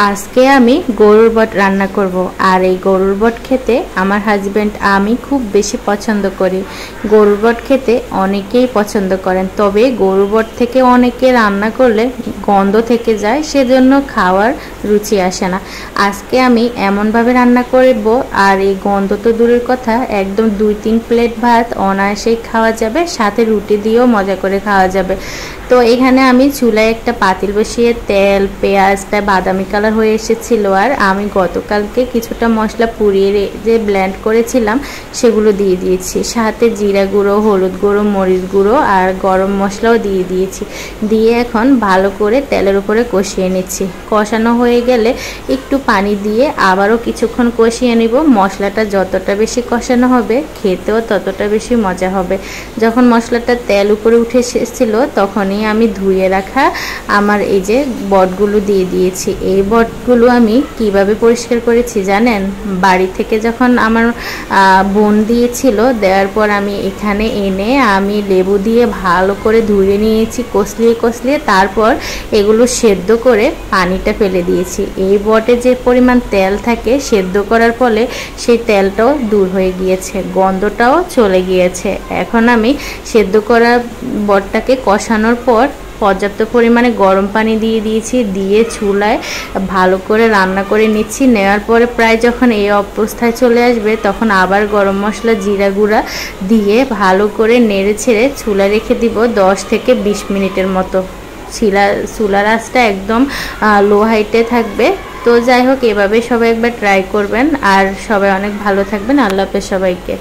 আজকে আমি গরুর বট রান্না করব। আর এই গরুর বট খেতে আমার হাজবেন্ড আমি খুব বেশি পছন্দ করি। গরুর বট খেতে অনেকেই পছন্দ করেন, তবে গরুর বট থেকে অনেকে রান্না করলে গন্ধ থেকে যায়, সেজন্য খাওয়ার রুচি আসে না। আজকে আমি এমনভাবে রান্না করব, আর এই গন্ধ তো দূরের কথা, একদম 2-3 প্লেট ভাত অনায়াসেই খাওয়া যাবে, সাথে রুটি দিয়েও মজা করে খাওয়া যাবে। তো এখানে আমি চুলায় একটা পাতিল বসিয়ে তেল, পেঁয়াজটা বাদামি কালার হয়ে এসেছিল, আর আমি গতকালকে কিছুটা মশলা পুড়িয়ে যে ব্লেন্ড করেছিলাম সেগুলো দিয়ে দিয়েছি, সাথে জিরা গুঁড়ো, হলুদ গুঁড়ো, মরিচ গুঁড়ো আর গরম মশলাও দিয়ে দিয়েছি। দিয়ে এখন ভালো করে তেলের উপরে কষিয়ে নিচ্ছি। কষানো হয়ে গেলে একটু পানি দিয়ে আবারও কিছুক্ষণ কষিয়ে নিব। মশলাটা যতটা বেশি কষানো হবে খেতেও ততটা বেশি মজা হবে। যখন মশলাটা তেল উপরে উঠে এসেছিল তখনই আমি ধুয়ে রাখা আমার এই যে বটগুলো দিয়ে দিয়েছি। এই বটগুলো আমি কিভাবে পরিষ্কার করেছি জানেন? বাড়ি থেকে যখন আমার বোন দিয়েছিল, দেওয়ার পর আমি এখানে এনে আমি লেবু দিয়ে ভালো করে ধুয়ে নিয়েছি, কষলিয়ে তারপর এগুলো সেদ্ধ করে পানিটা ফেলে দিয়েছি। এই বটে যে পরিমাণ তেল থাকে সেদ্ধ করার ফলে সেই তেলটাও দূর হয়ে গিয়েছে, গন্ধটাও চলে গিয়েছে। এখন আমি সেদ্ধ করা বটটাকে কষানোর পর পর্যাপ্ত পরিমাণে গরম পানি দিয়ে দিয়েছি, দিয়ে চুলায় ভালো করে রান্না করে নিচ্ছি। নেওয়ার পরে প্রায় যখন এই অবস্থায় চলে আসবে তখন আবার গরম মশলা, জিরা গুঁড়া দিয়ে ভালো করে নেড়ে ছেড়ে চুলায় রেখে দিব 10 থেকে 20 মিনিটের মতো। চুলার আঁচটা একদম লো হাইটে থাকবে। তো যাই হোক, এভাবে সবাই একবার ট্রাই করবেন, আর সবাই অনেক ভালো থাকবেন। আল্লাহ হাফেজ সবাইকে।